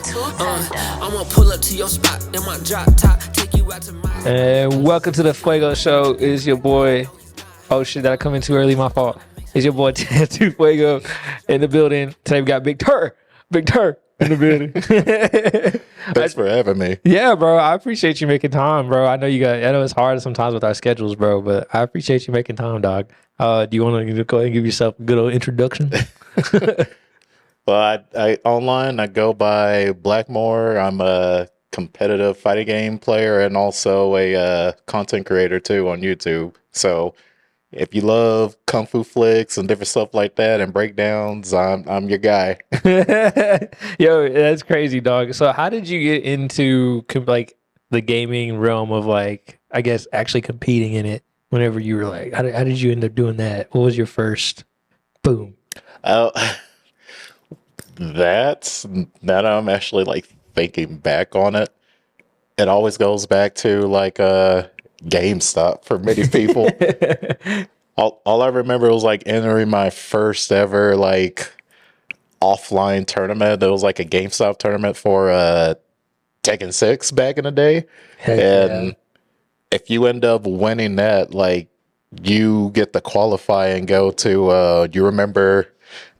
I'm gonna pull up to your spot in my drop top, take you out to my. And welcome to the Fuego show. It's your boy. Oh shit, did I come in too early? My fault. It's your boy Tattoo Fuego in the building. Today we got Big Tur in the building. Thanks for having me. Yeah, bro. I appreciate you making time, bro. I know it's hard sometimes with our schedules, bro, but I appreciate you making time, dog. Do you want to go ahead and give yourself a good old introduction? Well, I online I go by Blackmore. I'm a competitive fighting game player and also a content creator too on YouTube. So if you love kung fu flicks and different stuff like that and breakdowns, I'm your guy. Yo, that's crazy, dog. So how did you get into like the gaming realm of like, I guess, actually competing in it whenever you were like, how did you end up doing that? What was your first boom? That I'm actually like thinking back on it. It always goes back to like GameStop for many people. all I remember was like entering my first ever like offline tournament. It was like a GameStop tournament for Tekken 6 back in the day. Heck and yeah. if you end up winning that, like you get to qualify and go to you remember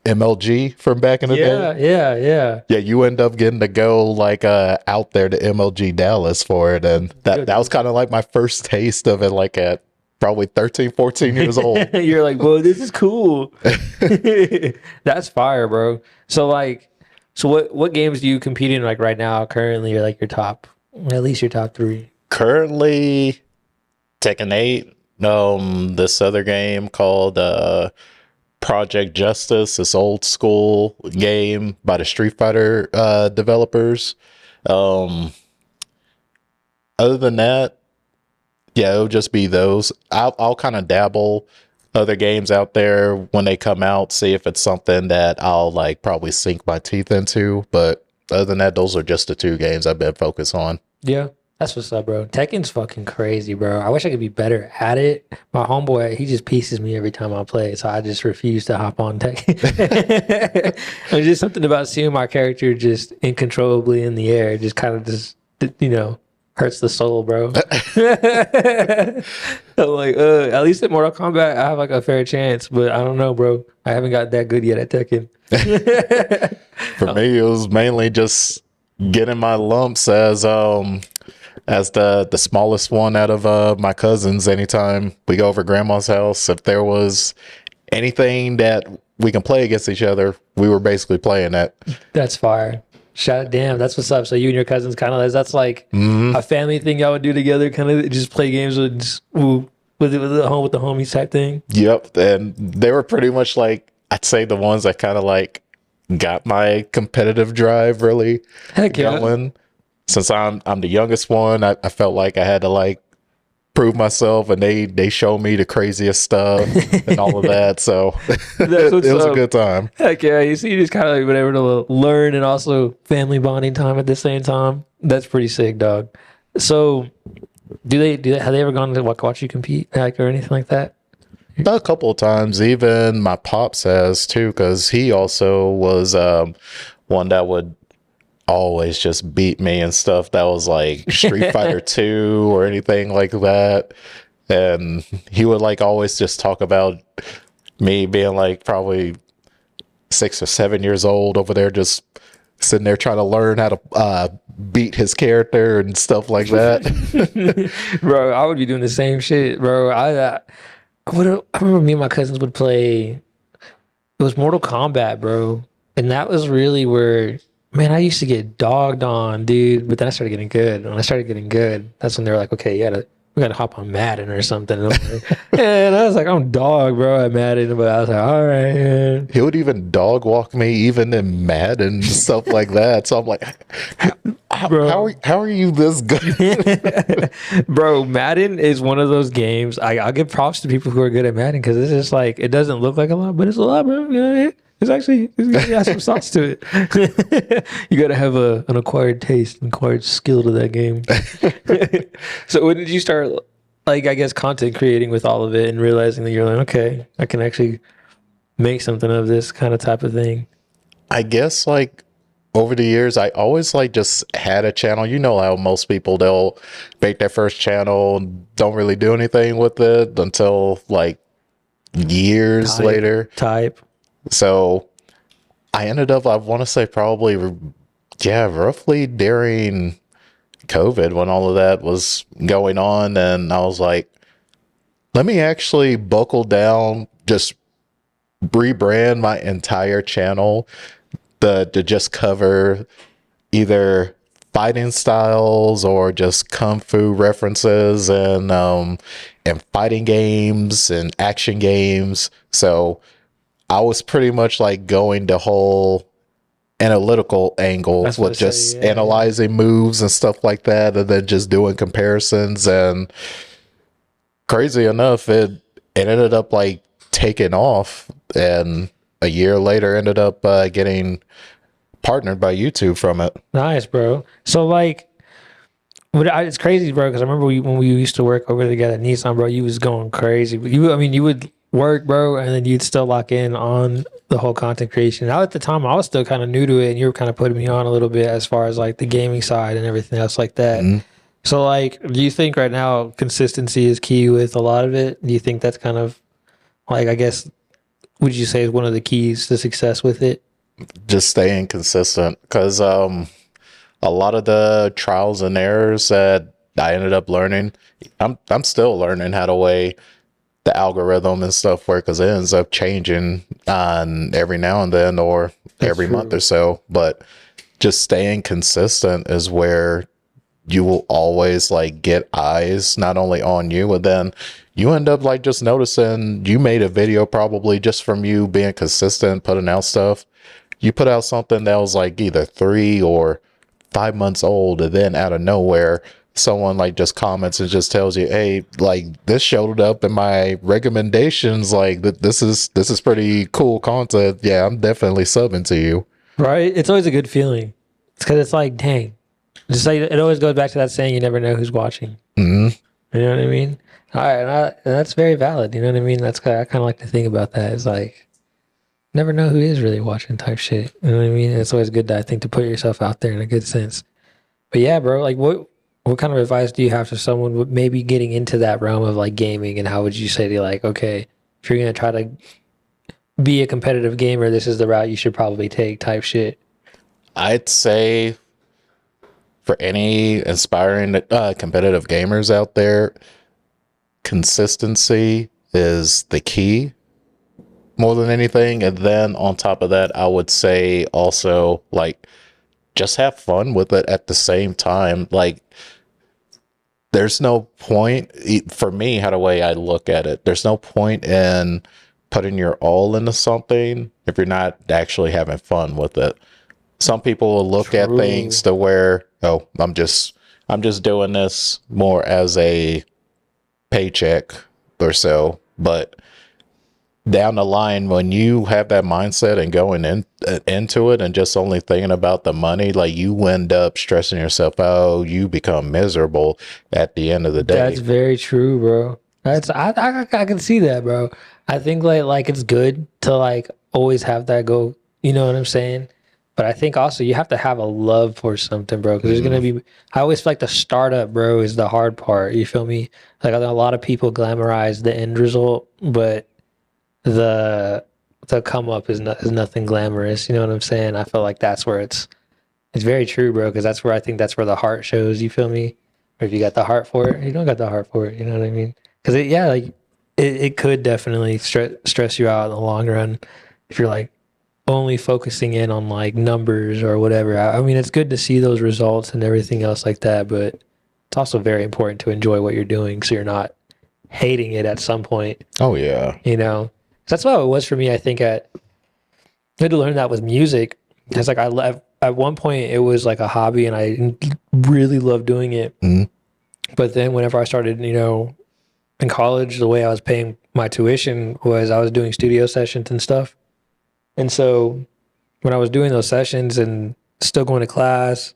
MLG from back in the day? Yeah. You end up getting to go like out there to MLG Dallas for it, and that was kind of like my first taste of it, like at probably 13 14 years old. You're like, whoa, this is cool. That's fire, bro. So what games do you compete in like right now currently, or like your top, at least your top 3? Currently Tekken 8, this other game called Project Justice, this old school game by the Street Fighter developers. Other than that, yeah, it'll just be those. I'll kind of dabble other games out there when they come out, see if it's something that I'll like probably sink my teeth into. But other than that, those are just the 2 games I've been focused on. Yeah. That's what's up, bro. Tekken's fucking crazy, bro. I wish I could be better at it. My homeboy, he just pieces me every time I play, so I just refuse to hop on Tekken. There's just something about seeing my character just uncontrollably in the air. It just kind of just, hurts the soul, bro. I'm like, at least in Mortal Kombat, I have like a fair chance, but I don't know, bro. I haven't got that good yet at Tekken. For me, it was mainly just getting my lumps as the smallest one out of my cousins. Anytime we go over grandma's house, if there was anything that we can play against each other, we were basically playing that. That's fire. Damn, that's what's up. So you and your cousins kind of, that's like a family thing y'all would do together, kind of just play games with the homies type thing. Yep. And they were pretty much like, I'd say the ones that kind of like got my competitive drive really going. Since I'm the youngest one, I felt like I had to like prove myself, and they show me the craziest stuff and all of that. So it was a good time. Heck yeah, you see, you just kind of like whatever to learn and also family bonding time at the same time. That's pretty sick, dog. So do they have they ever gone to watch you compete like or anything like that? A couple of times. Even my pops has too, because he also was one that would always just beat me and stuff that was like Street Fighter 2 or anything like that. And he would like always just talk about me being like probably 6 or 7 years old over there just sitting there trying to learn how to beat his character and stuff like that. Bro, I would be doing the same shit, bro. I remember me and my cousins would play, it was Mortal Kombat, bro. And that was really where, man, I used to get dogged on, dude. But then I started getting good. When I started getting good, that's when they were like, okay, we gotta hop on Madden or something. And I was like, I'm dog, bro, at Madden. But I was like, all right, man. He would even dog walk me even in Madden and stuff like that. So I'm like, how are you this good? Bro, Madden is one of those games. I'll give props to people who are good at Madden, because it's just like, it doesn't look like a lot, but it's a lot, bro. You know what I mean? It's got some sauce to it. You got to have an acquired taste, acquired skill to that game. So when did you start, like, I guess, content creating with all of it and realizing that you're like, okay, I can actually make something of this kind of type of thing? I guess like over the years, I always like just had a channel. You know how most people, they'll make their first channel, don't really do anything with it until like years later. Type. So I ended up, I want to say probably, yeah, roughly during COVID when all of that was going on. And I was like, let me actually buckle down, just rebrand my entire channel to just cover either fighting styles or just kung fu references and fighting games and action games. So I was pretty much like going the whole analytical angle That's what I with say, just yeah, analyzing moves and stuff like that, and then just doing comparisons. And crazy enough, it ended up like taking off, and a year later ended up getting partnered by YouTube from it. Nice, bro. So like, it's crazy, bro. Because I remember when we used to work over together at Nissan, bro. You was going crazy. I mean, you would work, bro, and then you'd still lock in on the whole content creation. Now at the time, I was still kind of new to it, and you were kind of putting me on a little bit as far as like the gaming side and everything else like that. Mm-hmm. So like, do you think right now consistency is key with a lot of it? Do you think that's kind of like, I guess, would you say is one of the keys to success with it? Just staying consistent, because a lot of the trials and errors that I ended up learning, I'm still learning how to weigh the algorithm and stuff for, because it ends up changing on every now and then or every month or so. But just staying consistent is where you will always like get eyes not only on you, but then you end up like just noticing you made a video probably just from you being consistent, putting out stuff. You put out something that was like either 3 or 5 months old, and then out of nowhere, someone like just comments and just tells you, hey, like this showed up in my recommendations. Like this is pretty cool content. Yeah, I'm definitely subbing to you. Right? It's always a good feeling. It's because it's like, dang, just like it always goes back to that saying, you never know who's watching. Mm-hmm. You know what I mean? All right, and that's very valid. You know what I mean? I kind of like to think about that. It's like, never know who is really watching type shit. You know what I mean? It's always good, I think, to put yourself out there in a good sense. But yeah, bro, like what kind of advice do you have for someone maybe getting into that realm of like gaming, and how would you say to like, okay, if you're gonna try to be a competitive gamer, this is the route you should probably take type shit? I'd say for any inspiring competitive gamers out there, consistency is the key more than anything. And then on top of that, I would say also like just have fun with it at the same time. Like there's no point for me, how the way I look at it, there's no point in putting your all into something if you're not actually having fun with it. Some people will look at things to where, oh, I'm just doing this more as a paycheck or so. But down the line, when you have that mindset and going into it and just only thinking about the money, like you end up stressing yourself out. You become miserable at the end of the day. That's very true, bro. I can see that, bro. I think like it's good to like always have that go. You know what I'm saying? But I think also you have to have a love for something, bro. Because there's gonna be. I always feel like the startup, bro, is the hard part. You feel me? Like a lot of people glamorize the end result, but the come up is nothing glamorous. You know what I'm saying? I feel like that's where it's very true, bro. Because that's where I think that's where the heart shows. You feel me? Or if you got the heart for it, you don't got the heart for it. You know what I mean? Because it could definitely stress you out in the long run if you're like only focusing in on like numbers or whatever. I mean, it's good to see those results and everything else like that, but it's also very important to enjoy what you're doing so you're not hating it at some point. Oh yeah. You know, that's what it was for me. I think I had to learn that with music. It's like at one point it was like a hobby and I really loved doing it. Mm-hmm. But then whenever I started, in college, the way I was paying my tuition was I was doing studio sessions and stuff. And so when I was doing those sessions and still going to class,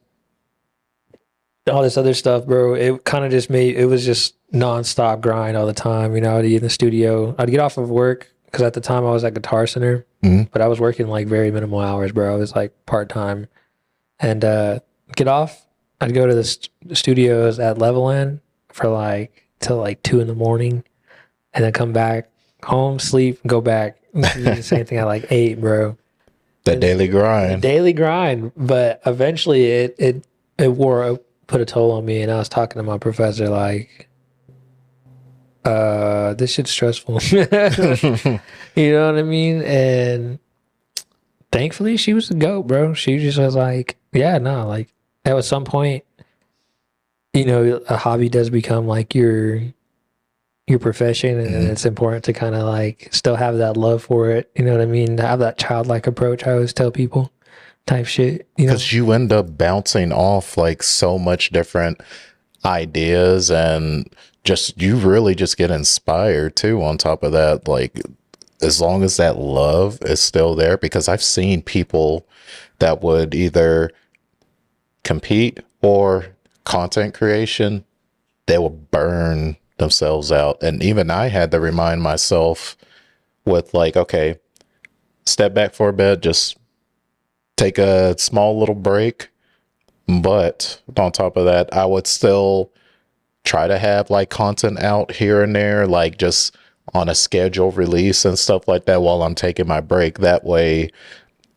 all this other stuff, bro, it kind of just it was just nonstop grind all the time. I'd be in the studio. I'd get off of work because at the time I was at Guitar Center, but I was working like very minimal hours, bro. I was like part-time. and get off. I'd go to the studios at Levelland for like till like 2 in the morning, and then come back home, sleep, and go back. Do the same thing at like 8, bro. The daily grind. Daily grind. But eventually, it put a toll on me, and I was talking to my professor like, this shit's stressful. You know what I mean? And thankfully, she was the GOAT, bro. She just was like, yeah, no, like at some point, you know, a hobby does become like your profession, and it's important to kind of like still have that love for it. You know what I mean? To have that childlike approach. I always tell people, type shit. You know, Because you end up bouncing off like so much different ideas, and just you really just get inspired too. On top of that, like as long as that love is still there, because I've seen people that would either compete or content creation, they will burn themselves out. And even I had to remind myself with like, okay, step back for a bit, just take a small little break. But on top of that, I would still try to have like content out here and there, like just on a scheduled release and stuff like that while I'm taking my break. That way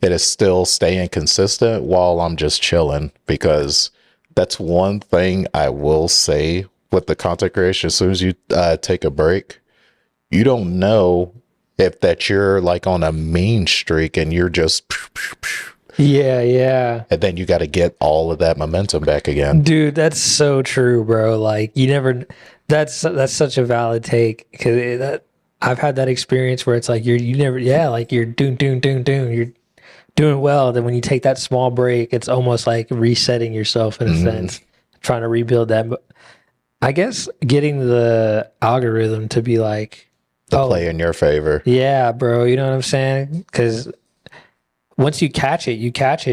it is still staying consistent while I'm just chilling, because that's one thing I will say with the content creation. As soon as you take a break, you don't know if that you're like on a mean streak and you're just yeah. And then you got to get all of that momentum back again. Dude, that's so true, bro. Like you never. That's such a valid take, because I've had that experience where it's like you never, like you're doing, you're doing well. Then when you take that small break, it's almost like resetting yourself in a sense, trying to rebuild that. But I guess getting the algorithm to be like, Play in your favor. Yeah, bro. You know what I'm saying? Because once you catch it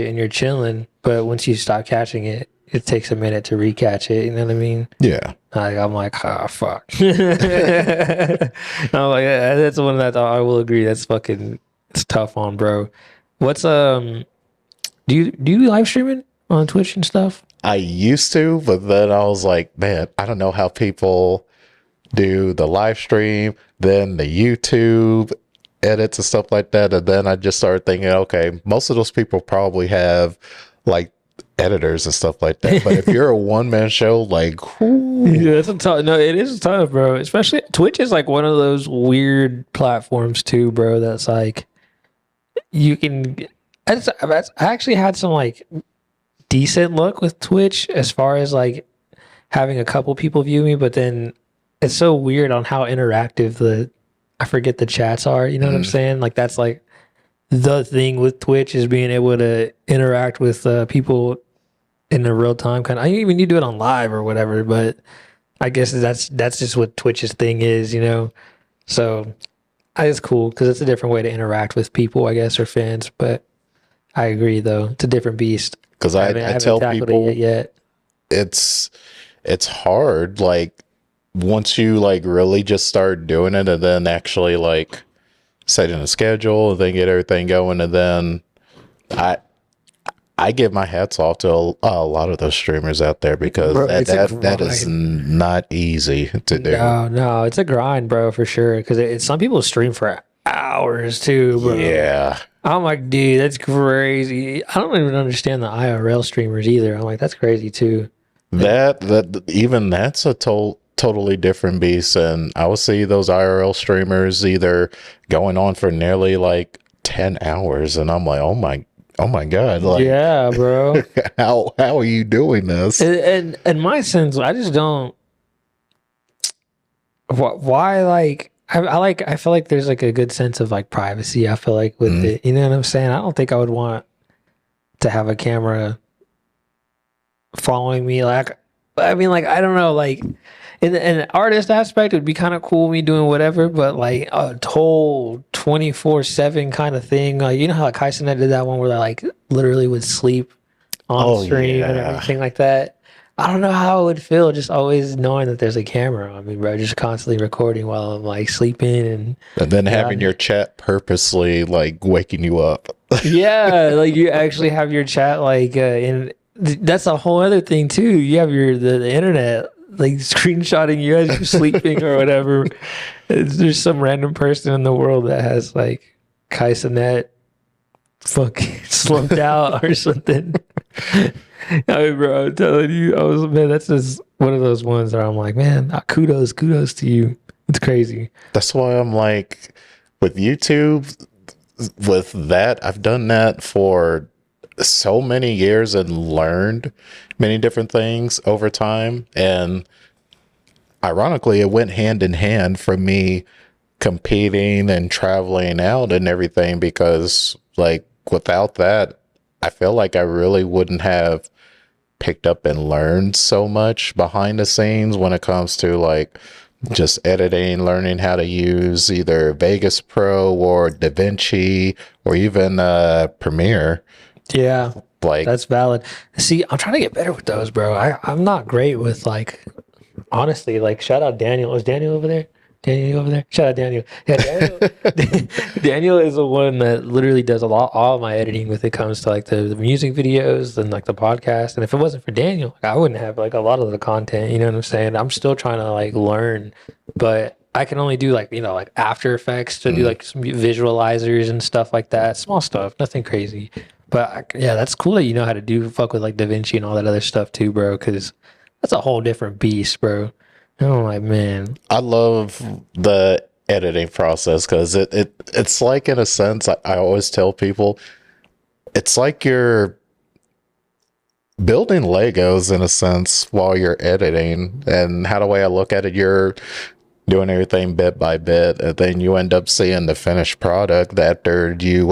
and you're chilling. But once you stop catching it, it takes a minute to recatch it. You know what I mean? Yeah. I'm like, oh, fuck. I'm like, that's one that I will agree. That's fucking, it's tough on, bro. What's, do you live streaming on Twitch and stuff? I used to, but then I was like, man, I don't know how people do the live stream, then the YouTube edits and stuff like that. And then I just started thinking, okay, most of those people probably have like editors and stuff like that. But if you're a one-man show, like, yeah, it's a tough. No, it is tough, bro. Especially Twitch is like one of those weird platforms too, bro. That's like you can. I actually had some like decent luck with Twitch as far as like having a couple people view me, but then it's so weird on how interactive I forget the chats are. You know what I'm saying? Like that's like the thing with Twitch is being able to interact with people in the real time kind of. I mean, you do it on live or whatever, but I guess that's just what Twitch's thing is, you know. So it's cool because it's a different way to interact with people, I guess, or fans. But I agree, though, it's a different beast. Because I tell people yet. It's hard. Like once you like really just start doing it, and then actually like setting a schedule and then get everything going, and then I give my hats off to a lot of those streamers out there, because Bro, that is not easy to do. No, it's a grind, bro, for sure. Because some people stream for hours too, bro. Yeah. I'm like, dude, that's crazy. I don't even understand the IRL streamers either. I'm like, that's crazy too. That even that's a totally different beast. And I would see those IRL streamers either going on for nearly like 10 hours, and I'm like, oh my God. Like, yeah, bro. how are you doing this? And in my sense, I just don't. Why like I feel like there's like a good sense of like privacy. I feel like with it, you know what I'm saying? I don't think I would want to have a camera following me. Like, I mean, like I don't know, like in an artist aspect, it would be kind of cool me doing whatever. But like a whole 24/7 kind of thing, like you know how like Hyson did that one where they like literally would sleep on stream and everything like that. I don't know how it would feel just always knowing that there's a camera on me, bro. Just constantly recording while I'm like sleeping and then having your chat purposely like waking you up. Yeah, like you actually have your chat that's a whole other thing too. You have the internet like screenshotting you as you're sleeping or whatever. There's some random person in the world that has like Kaisenet fucking slumped out or something. I mean, bro, I'm telling you, man, that's just one of those ones where I'm like, man, kudos to you. It's crazy. That's why I'm like, with YouTube, with that, I've done that for so many years and learned many different things over time. And ironically, it went hand in hand for me competing and traveling out and everything, because like without that, I feel like I really wouldn't have picked up and learned so much behind the scenes when it comes to like just editing, learning how to use either Vegas Pro or DaVinci or even Premiere. Yeah, Like, that's valid. See, I'm trying to get better with those, bro. I'm not great with like, honestly, like shout out Daniel. Is Daniel over there? Daniel over there? Shout out Daniel. Yeah, Daniel. Daniel is the one that literally does all of my editing when it comes to like the music videos and like the podcast. And if it wasn't for Daniel, like, I wouldn't have like a lot of the content. You know what I'm saying? I'm still trying to like learn, but I can only do like, like After Effects to do like some visualizers and stuff like that. Small stuff, nothing crazy. But yeah, that's cool that you know how to do fuck with like DaVinci and all that other stuff too, bro. Because that's a whole different beast, bro. And I'm like, man, I love the editing process because it's like, in a sense, I always tell people, it's like you're building Legos in a sense while you're editing. And how the way I look at it, you're doing everything bit by bit, and then you end up seeing the finished product after you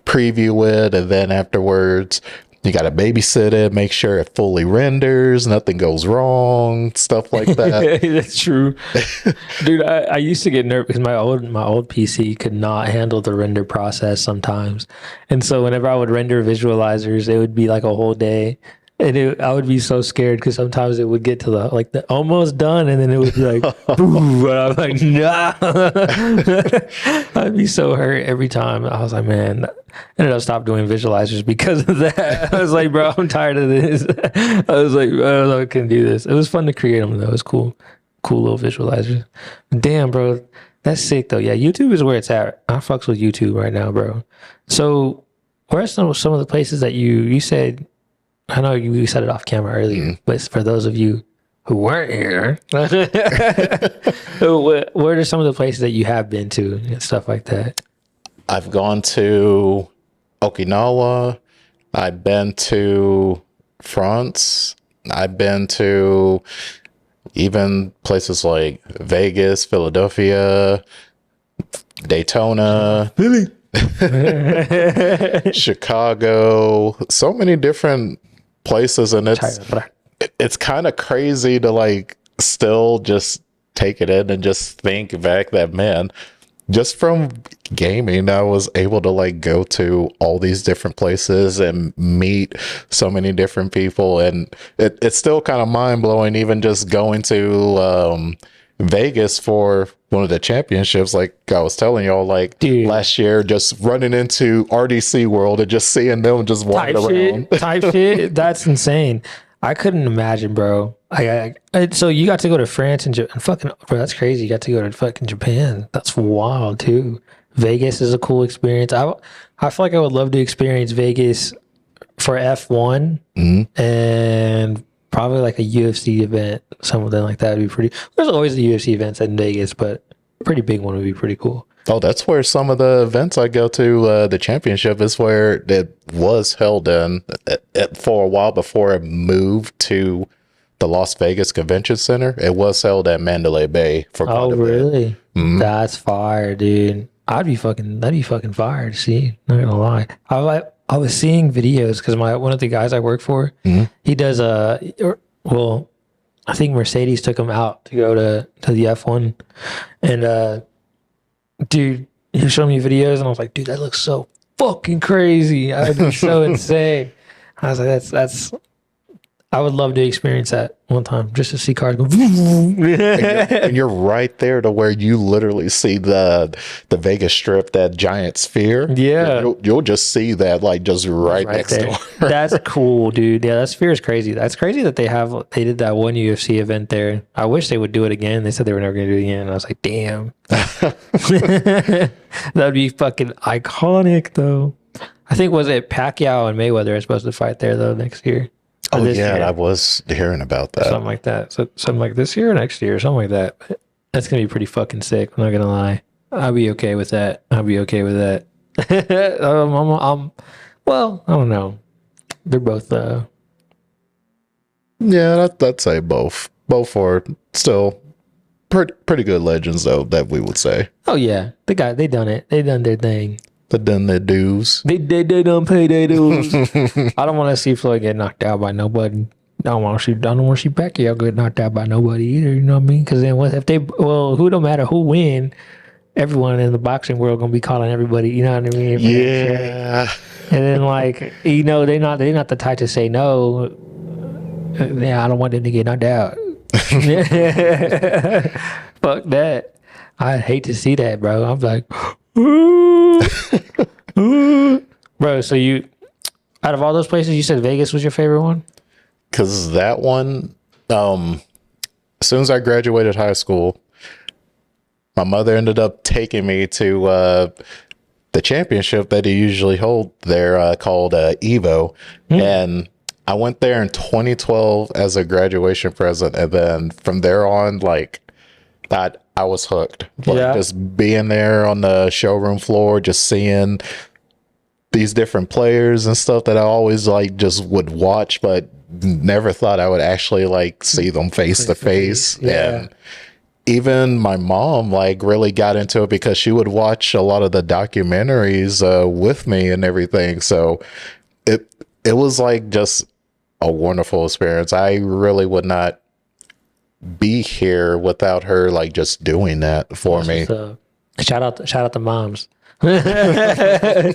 preview it, and then afterwards you got to babysit it, make sure it fully renders, nothing goes wrong, stuff like that. that's true, dude. I used to get nervous because my old PC could not handle the render process sometimes, and so whenever I would render visualizers, it would be like a whole day. And I would be so scared because sometimes it would get to the almost done, and then it would be like, boom, and I'm like, nah. I'd be so hurt every time. I was like, man, I ended up stopped doing visualizers because of that. I was like, bro, I'm tired of this. I was like, I don't know, I couldn't do this. It was fun to create them though. It was cool little visualizers. Damn, bro, that's sick though. Yeah, YouTube is where it's at. I fucks with YouTube right now, bro. So, where are some of the places that you said? I know you said it off camera earlier, but for those of you who weren't here, what are some of the places that you have been to and stuff like that? I've gone to Okinawa. I've been to France. I've been to even places like Vegas, Philadelphia, Daytona, Really? Chicago, so many different places, and it's kind of crazy to like still just take it in and just think back that, man, just from gaming, I was able to like go to all these different places and meet so many different people, and it's still kind of mind blowing, even just going to Vegas for one of the championships. Like I was telling y'all, like, dude, last year, just running into RDC World and just seeing them just walking around. Type shit. That's insane. I couldn't imagine, bro. So you got to go to France and fucking, bro, that's crazy. You got to go to fucking Japan. That's wild too. Vegas is a cool experience. I feel like I would love to experience Vegas for F1 and probably like a UFC event, something like that would be pretty. There's always the UFC events in Vegas, but a pretty big one would be pretty cool. Oh, that's where some of the events I go to, the championship is where it was held in for a while before it moved to the Las Vegas Convention Center. It was held at Mandalay Bay for quite a bit. Really? That's fire, dude. That'd be fucking fire to see. Not gonna lie. I was seeing videos because one of the guys I work for, he does I think Mercedes took him out to go to the F1, and dude, he showed me videos, and I was like, dude, that looks so fucking crazy. That'd be so insane. I was like, that's I would love to experience that one time just to see cars go. And you're right there to where you literally see the Vegas Strip, that giant sphere. Yeah. You'll just see that like just right next there. door. That's cool, dude. Yeah, that sphere is crazy. That's crazy that they did that one UFC event there. I wish they would do it again. They said they were never going to do it again. And I was like, damn. That'd be fucking iconic, though. I think, was it Pacquiao and Mayweather are supposed to fight there, though, next year? Or Oh this yeah, year? I was hearing about that. Something like that. So something like this year or next year, something like that. That's gonna be pretty fucking sick. I'm not gonna lie. I'll be okay with that. I'll be okay with that. Well, I don't know. They're both. Yeah, I'd say both. Both are still pretty good legends, though, that we would say. Oh yeah, they done it. They done their thing. They done their dues. They done pay their dues. I don't want to see Floyd get knocked out by nobody. I don't want to see Pacquiao get knocked out by nobody either. You know what I mean? Because then what if they? Well, who don't matter who win, everyone in the boxing world gonna be calling everybody. You know what I mean? Yeah. And then like they're not the type to say no. Yeah, I don't want them to get knocked out. Fuck that. I hate to see that, bro. I'm like, bro. So you, out of all those places, you said Vegas was your favorite one? Because that one, as soon as I graduated high school, my mother ended up taking me to the championship that they usually hold there, called Evo. And I went there in 2012 as a graduation present. And then from there on, like, I was hooked. Like, Yeah. just being there on the showroom floor, just seeing these different players and stuff that I always like just would watch, but never thought I would actually like see them face to face. Yeah. And even my mom like really got into it because she would watch a lot of the documentaries with me and everything. So it was like just a wonderful experience. I really would not be here without her like just doing that for me. So shout out to moms. No,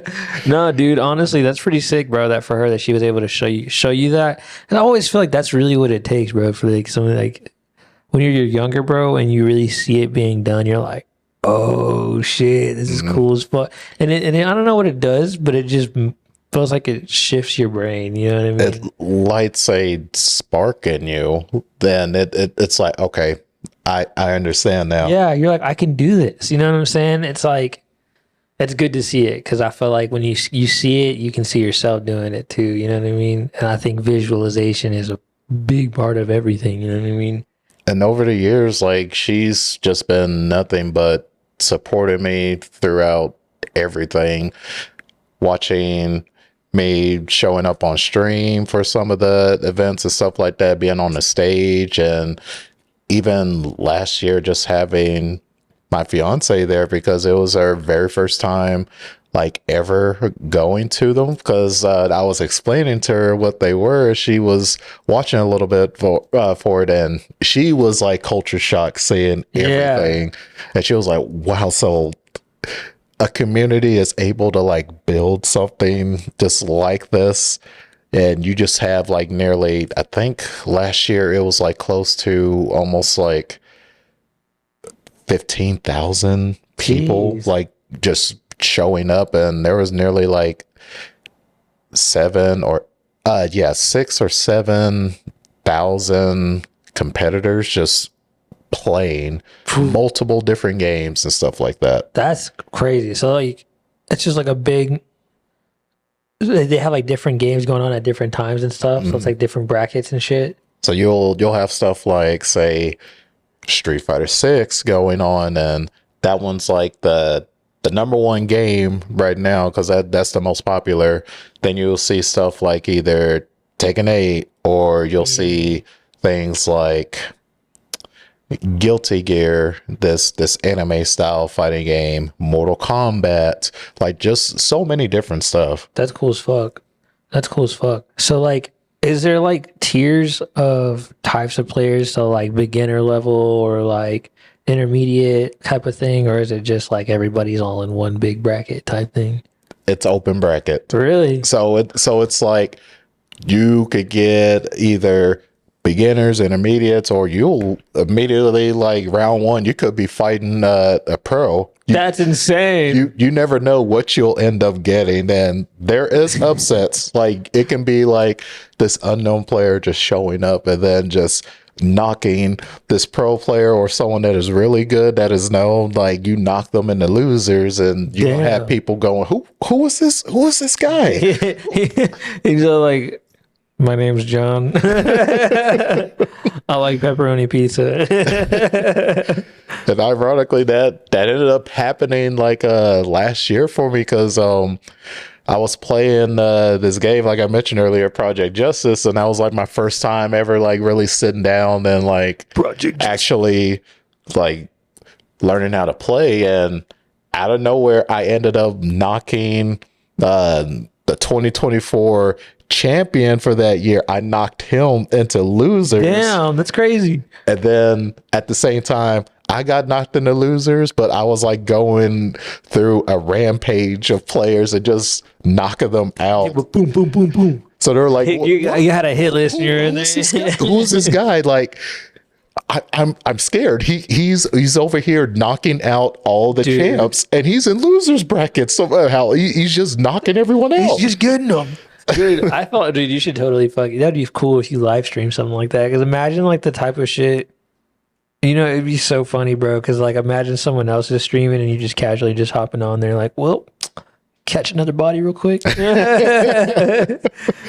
dude, honestly, that's pretty sick, bro, that for her that she was able to show you that. And I always feel like that's really what it takes, bro, for like something like when you're younger, bro, and you really see it being done, you're like, oh shit, this is cool as fuck. And I don't know what it does, but it just feels like it shifts your brain, you know what I mean? It lights a spark in you, then it's like, okay, I understand now. Yeah, you're like, I can do this. You know what I'm saying? It's like, it's good to see it because I feel like when you see it, you can see yourself doing it too. You know what I mean? And I think visualization is a big part of everything. You know what I mean? And over the years, like, she's just been nothing but supporting me throughout everything, watching me showing up on stream for some of the events and stuff like that, being on the stage, and even last year just having my fiance there because it was her very first time like ever going to them, because I was explaining to her what they were. She was watching a little bit for it, and she was like culture shock seeing everything. And she was like, wow, so a community is able to like build something just like this, and you just have like nearly, I think last year it was like close to almost like 15,000 people. Jeez. Like just showing up, and there was nearly like 6 or 7,000 competitors just playing multiple different games and stuff like that. That's crazy. So like, it's just like a big. They have like different games going on at different times and stuff. So it's like different brackets and shit. So you'll have stuff like, say, Street Fighter 6 going on, and that one's like the number one game right now because that's the most popular. Then you'll see stuff like either Tekken 8, or you'll see things like Guilty Gear, this anime style fighting game, Mortal Kombat, like just so many different stuff. That's cool as fuck. That's cool as fuck. So like, is there like tiers of types of players? So like beginner level or like intermediate type of thing, or is it just like everybody's all in one big bracket type thing? It's open bracket. Really? So it's like you could get either beginners, intermediates, or you'll immediately like round one, you could be fighting a pro. That's insane. You never know what you'll end up getting, and there is upsets. Like it can be like this unknown player just showing up and then just knocking this pro player or someone that is really good that is known. Like you knock them into losers, and you Damn. have people going, who is this? Who is this guy? He's like, my name's John. I like pepperoni pizza. And ironically, that ended up happening like last year for me because I was playing this game, like I mentioned earlier, Project Justice, and that was like my first time ever like really sitting down and like actually like learning how to play. And out of nowhere, I ended up knocking the 2024 champion for that year. I knocked him into losers. Damn, that's crazy. And then at the same time, I got knocked into losers, but I was like going through a rampage of players and just knocking them out. Boom, boom, boom, boom. So they're like, You had a hit list and you're in there. who's this guy? Like, I'm scared. He's over here knocking out all the champs, and he's in losers brackets somehow. He's just knocking everyone out. He's just getting them. Dude, I thought, dude, you should totally that'd be cool if you live stream something like that. Because imagine like the type of shit, it'd be so funny, bro. Because like imagine someone else is streaming and you just casually just hopping on there, like, well, catch another body real quick. He's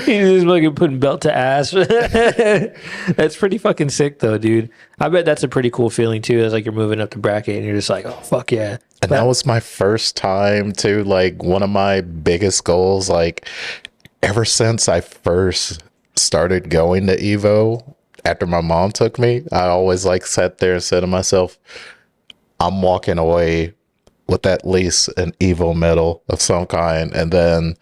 just fucking putting belt to ass. That's pretty fucking sick, though, dude. I bet that's a pretty cool feeling too. As like you're moving up the bracket and you're just like, oh fuck yeah. And that was my first time too. Like one of my biggest goals, like ever since I first started going to Evo after my mom took me, I always like sat there and said to myself, I'm walking away with at least an Evo medal of some kind. And then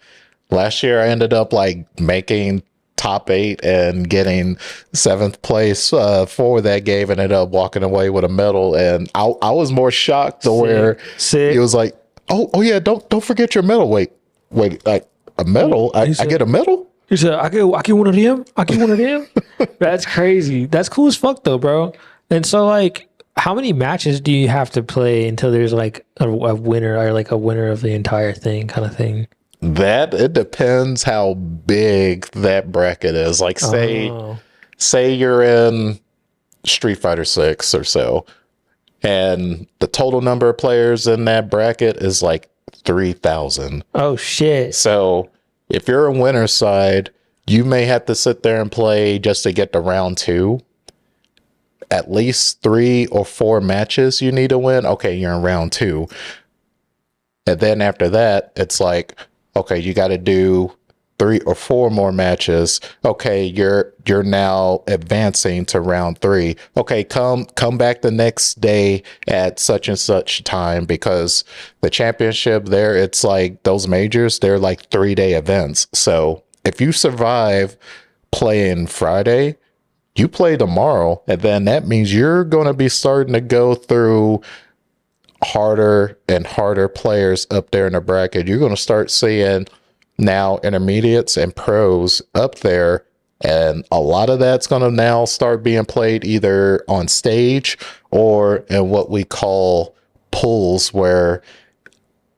last year I ended up like making top 8 and getting 7th place for that game, and ended up walking away with a medal. And I was more shocked to where it was like, oh yeah, don't forget your medal. Wait, like a medal? I get a medal? He said, I get one of them. I get one of them. That's crazy. That's cool as fuck though, bro. And so like, how many matches do you have to play until there's like a winner, or like a winner of the entire thing kind of thing? That it depends how big that bracket is. Like say you're in Street Fighter 6 or so, and the total number of players in that bracket is like 3,000. Oh shit. So if you're a winner's side, you may have to sit there and play just to get to round 2. At least 3 or 4 matches you need to win. Okay, you're in round 2. And then after that, it's like, okay, you got to do 3 or 4 more matches. Okay, you're now advancing to round 3. Okay, come back the next day at such and such time, because the championship there, it's like those majors, they're like 3-day events. So if you survive playing Friday, you play tomorrow, and then that means you're going to be starting to go through harder and harder players up there in the bracket. You're going to start seeing now intermediates and pros up there, and a lot of that's going to now start being played either on stage or in what we call pools, where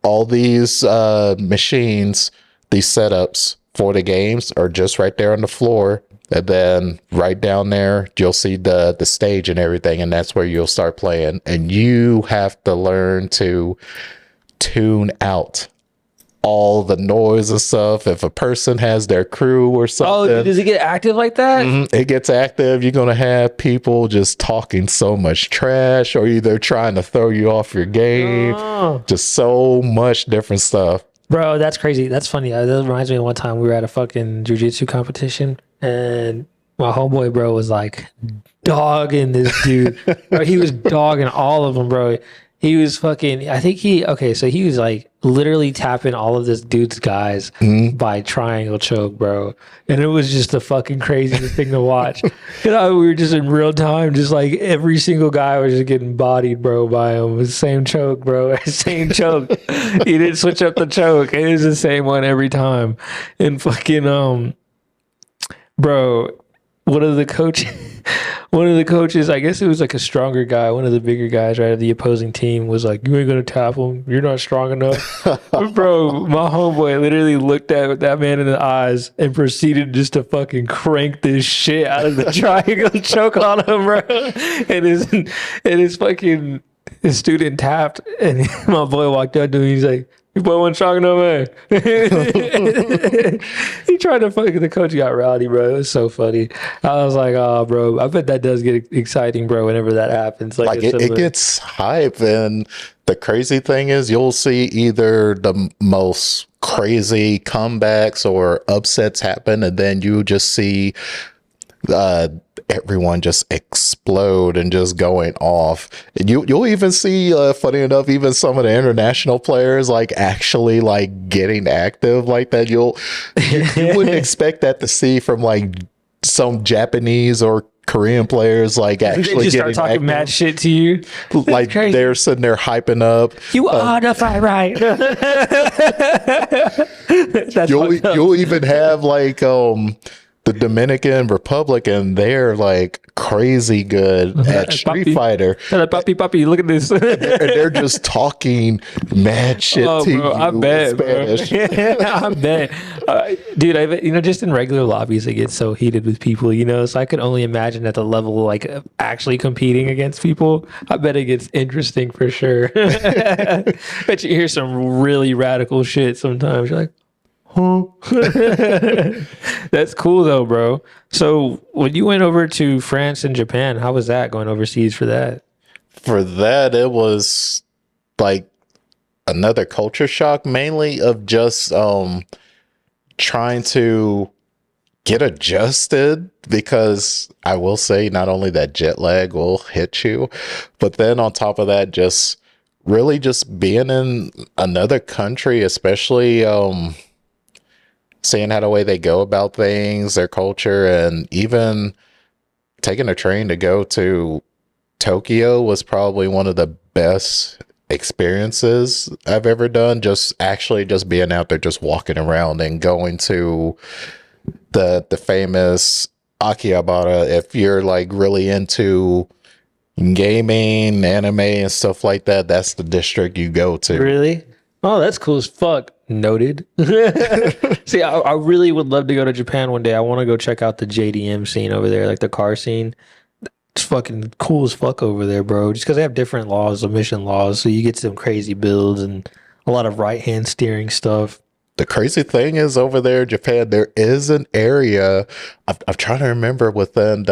all these machines, these setups for the games are just right there on the floor. And then right down there, you'll see the stage and everything, and that's where you'll start playing. And you have to learn to tune out all the noise and stuff. If a person has their crew or something. Oh, does it get active like that? It gets active. You're going to have people just talking so much trash, or either trying to throw you off your game. Just so much different stuff. Bro, that's crazy. That's funny. That reminds me of one time we were at a fucking jiu-jitsu competition, and my homeboy, bro, was like dogging this dude. Bro, he was dogging all of them, bro. He was fucking, so he was like literally tapping all of this dude's guys by triangle choke, bro. And it was just the fucking craziest thing to watch. We were just in real time, just like every single guy was just getting bodied, bro, by him. It was the same choke, bro. Same choke. He didn't switch up the choke. It was the same one every time. And fucking, bro. One of the coach, one of the coaches, I guess it was like a stronger guy, one of the bigger guys, right, of the opposing team was like, "You ain't gonna tap him. You're not strong enough." Bro, my homeboy literally looked at that man in the eyes and proceeded just to fucking crank this shit out of the triangle choke on him, bro. And his fucking his student tapped, and my boy walked up to him. He's like, "Your boy wasn't strong enough, man." He tried to fucking, the coach got rowdy, bro. It was so funny. I was like, "Oh, bro, I bet that does get exciting, bro. Whenever that happens, Like it gets hype, and the crazy thing is, you'll see either the most crazy comebacks or upsets happen, and then you just see everyone just explode and just going off. And you'll even see, funny enough, even some of the international players like actually like getting active like that. You wouldn't expect that to see from like some Japanese or Korean players like actually just getting start talking active. mad shit to you. Like crazy. they're sitting there hyping up. You are the fight right. That's You'll even have like the Dominican Republic, and they're like crazy good at Street Fighter. Papi, look at this. And they're just talking mad shit to bro, you I bet, in Spanish. I bet, dude. Just in regular lobbies, it gets so heated with people, So I could only imagine at the level like of actually competing against people. I bet it gets interesting for sure. Bet you hear some really radical shit sometimes. You're like, huh? That's cool though, bro. So when you went over to France and Japan, how was that going overseas for that? For that, it was like another culture shock, mainly of just trying to get adjusted, because I will say not only that jet lag will hit you, but then on top of that, just really just being in another country, especially seeing how the way they go about things, their culture, and even taking a train to go to Tokyo was probably one of the best experiences I've ever done. Just actually just being out there, just walking around and going to the famous Akihabara. If you're like really into gaming, anime, and stuff like that, that's the district you go to. Really? Oh, that's cool as fuck. Noted. See, I really would love to go to Japan one day. I want to go check out the JDM scene over there, like the car scene. It's fucking cool as fuck over there, bro. Just because they have different laws, emission laws, so you get some crazy builds and a lot of right hand steering stuff. The crazy thing is, over there in Japan, there is an area. I'm trying to remember within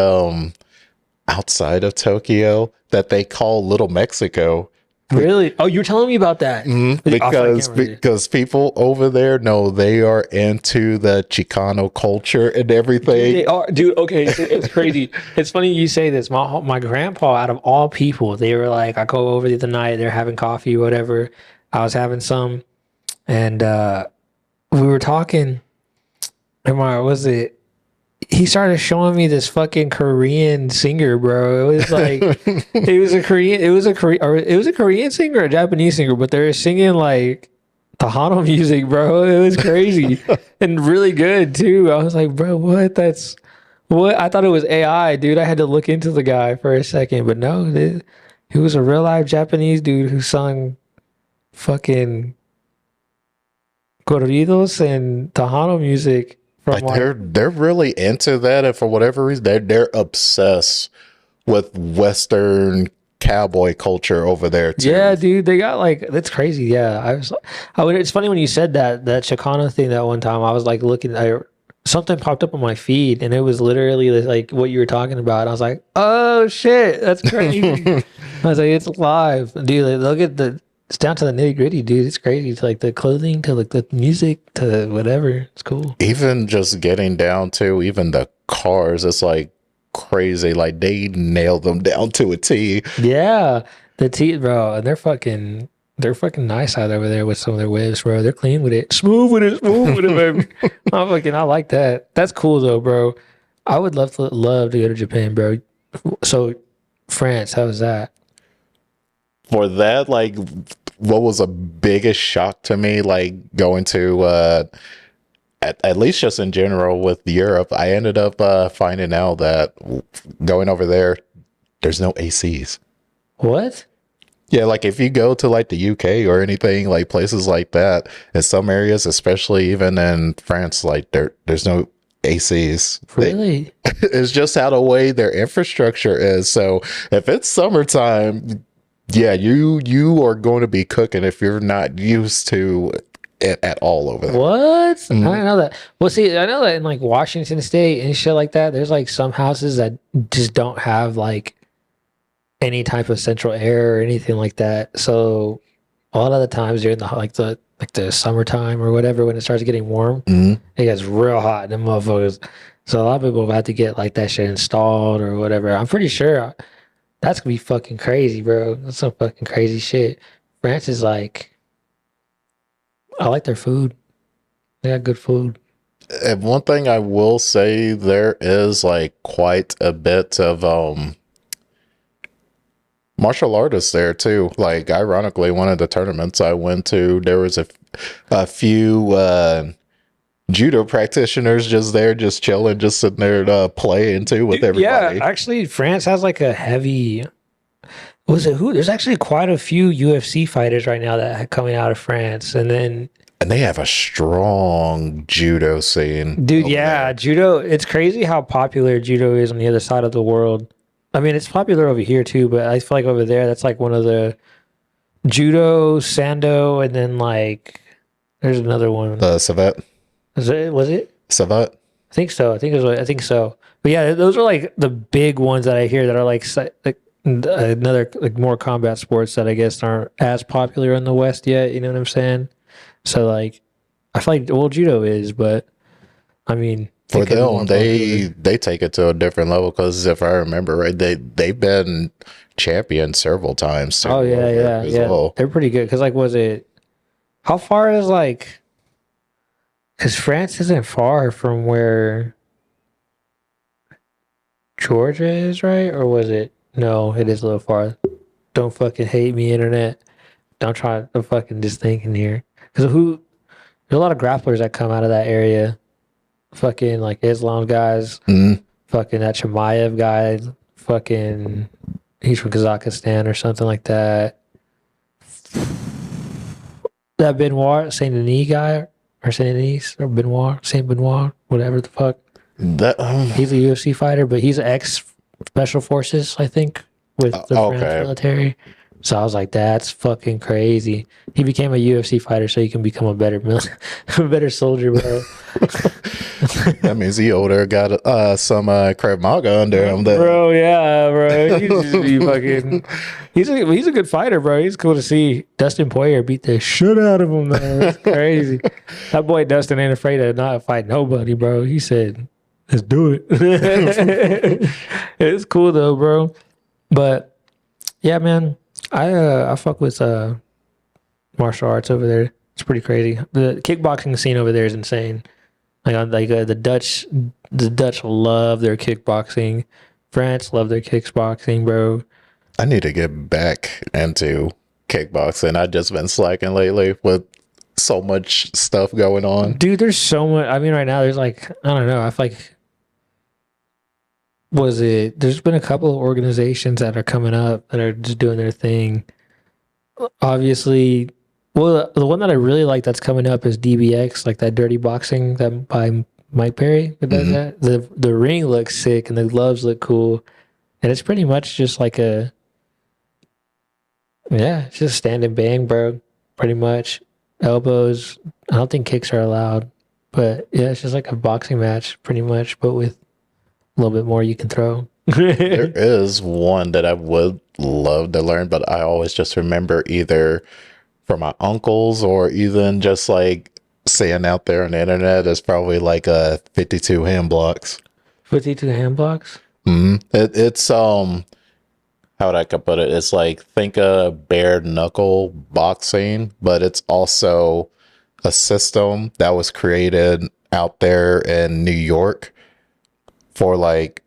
outside of Tokyo that they call Little Mexico. Really? Oh, you were telling me about that. Because people over there know they are into the Chicano culture and everything. Dude, they are, dude. Okay, it's crazy. It's funny you say this. My grandpa, out of all people, they were like, I go over the other night. They're having coffee, or whatever. I was having some, and we were talking. Was it? He started showing me this fucking Korean singer, bro. It was like it was a Korean singer or a Japanese singer, but they were singing like Tejano music, bro. It was crazy and really good too. I was like, bro, what? That's what I thought it was AI, dude. I had to look into the guy for a second, but no, he was a real live Japanese dude who sung fucking corridos and Tejano music. Like they're really into that, and for whatever reason, they're obsessed with Western cowboy culture over there too. Yeah, dude, they got like, that's crazy. Yeah, it's funny when you said that Chicano thing that one time. I was like looking, something popped up on my feed, and it was literally like what you were talking about. And I was like, oh shit, that's crazy. I was like, it's live, dude. Like, look at it's down to the nitty gritty, dude. It's crazy. To like the clothing, to like the music, to whatever. It's cool. Even just getting down to even the cars, it's like crazy. Like they nailed them down to a T. Yeah, the T, bro. And they're fucking nice out over there with some of their waves, bro. They're clean with it, smooth with it, baby. I like that. That's cool though, bro. I would love to go to Japan, bro. So France, how was that? For that, like, what was a biggest shock to me, like going to at least just in general with Europe, I ended up finding out that going over there, there's no ACs. What? Yeah, like if you go to like the UK or anything, like places like that, in some areas, especially even in France, like there's no ACs. Really? It's just how the way their infrastructure is. So if it's summertime, yeah, you are going to be cooking if you're not used to it at all over there. What? I didn't know that. Well, see, I know that in like Washington State and shit like that, there's like some houses that just don't have like any type of central air or anything like that. So a lot of the times during the summertime or whatever, when it starts getting warm, it gets real hot in them motherfuckers. So a lot of people have had to get like that shit installed or whatever. I'm pretty sure that's gonna be fucking crazy, bro. That's some fucking crazy shit. France is like, I like their food. They got good food. And one thing I will say, there is like quite a bit of martial artists there too. Like ironically, one of the tournaments I went to, there was a few judo practitioners just there, just chilling, just sitting there playing too with everybody. Yeah, actually, France has like a heavy. Was it who? There's actually quite a few UFC fighters right now that are coming out of France, and they have a strong judo scene. Dude, yeah, judo. It's crazy how popular judo is on the other side of the world. I mean, it's popular over here too, but I feel like over there, that's like one of the judo, sando, and then like there's another one. Savat. Was it? Savat. I think so. I think so. But yeah, those are like the big ones that I hear that are like another like more combat sports that I guess aren't as popular in the West yet. You know what I'm saying? So like, I feel like judo is, but I mean. For them, they take it to a different level because if I remember right, they've been champion several times. Oh yeah. Well. They're pretty good because like, was it? How far is like? Because France isn't far from where Georgia is, right? Or was it? No, it is a little far. Don't fucking hate me, internet. Don't try to fucking just thinking here. Because there's a lot of grapplers that come out of that area. Fucking like Islam guys, fucking that Chimaev guy, fucking he's from Kazakhstan or something like that. That Benoit Saint Denis guy or Saint Denis or Saint Benoit, whatever the fuck. He's a UFC fighter, but he's ex special forces, I think, with the French military. So I was like, that's fucking crazy. He became a UFC fighter so he can become a better soldier, bro. That means he older got some Krav Maga under him. Bro, yeah, bro. He's a good fighter, bro. He's cool to see. Dustin Poirier beat the shit out of him, man. That's crazy. That boy Dustin ain't afraid to not fight nobody, bro. He said, let's do it. It's cool though, bro. But yeah, man. I fuck with martial arts over there. It's pretty crazy. The kickboxing scene over there is insane. The Dutch love their kickboxing. France love their kickboxing, bro. I need to get back into kickboxing. I've just been slacking lately with so much stuff going on. Dude, there's so much. I mean, right now there's like, I don't know. I feel like there's been a couple of organizations that are coming up that are just doing their thing. Obviously, well, the one that I really like that's coming up is DBX, like that dirty boxing that by Mike Perry that does that. The ring looks sick and the gloves look cool. And it's pretty much just like it's just stand and bang, bro. Pretty much. Elbows. I don't think kicks are allowed. But yeah, it's just like a boxing match, pretty much, but with a little bit more you can throw. There is one that I would love to learn, but I always just remember either from my uncles or even just like seeing out there on the internet is probably like 52 hand blocks. 52 hand blocks? It's how would I put it? It's like think a bare knuckle boxing, but it's also a system that was created out there in New York for like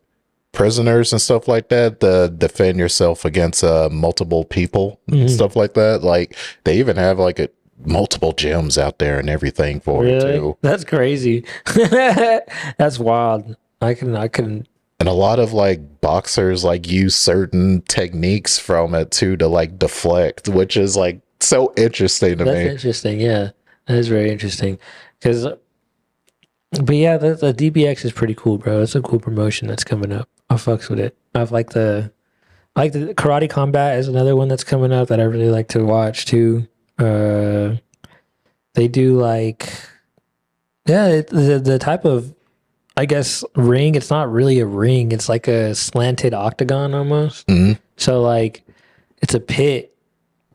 prisoners and stuff like that to defend yourself against multiple people and stuff like that. Like they even have like multiple gyms out there and everything for it Really? too. That's crazy. That's wild. I can. And a lot of like boxers like use certain techniques from it too to like deflect, which is like so interesting to That's me. interesting. Yeah, that is very interesting. Because, but yeah, the DBX is pretty cool, bro. It's a cool promotion that's coming up. I fucks with it. I like the Karate Combat is another one that's coming up that I really like to watch too. They do like, yeah, the type of, I guess, ring. It's not really a ring. It's like a slanted octagon almost. Mhm. So like, it's a pit,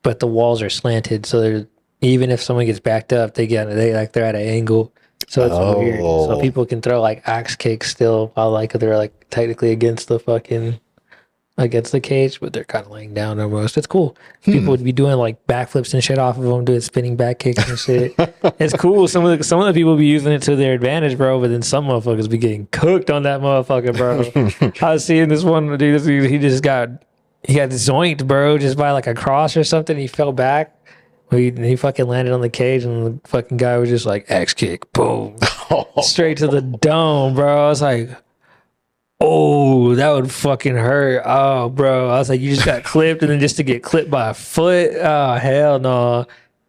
but the walls are slanted. So they're, even if someone gets backed up, they're at an angle. So it's weird. So Oh. people can throw like axe kicks still while like they're like technically against the cage, but they're kind of laying down almost. It's cool. People would be doing like backflips and shit off of them, doing spinning back kicks and shit. It's cool. Some of the people be using it to their advantage, bro. But then some motherfuckers be getting cooked on that motherfucker, bro. I was seeing this one dude. He got zoinked, bro, just by like a cross or something. He fell back. He fucking landed on the cage, and the fucking guy was just like X kick, boom, straight to the dome, bro. I was like, oh, that would fucking hurt. Oh, bro. I was like, you just got clipped, and then just to get clipped by a foot. Oh, hell no.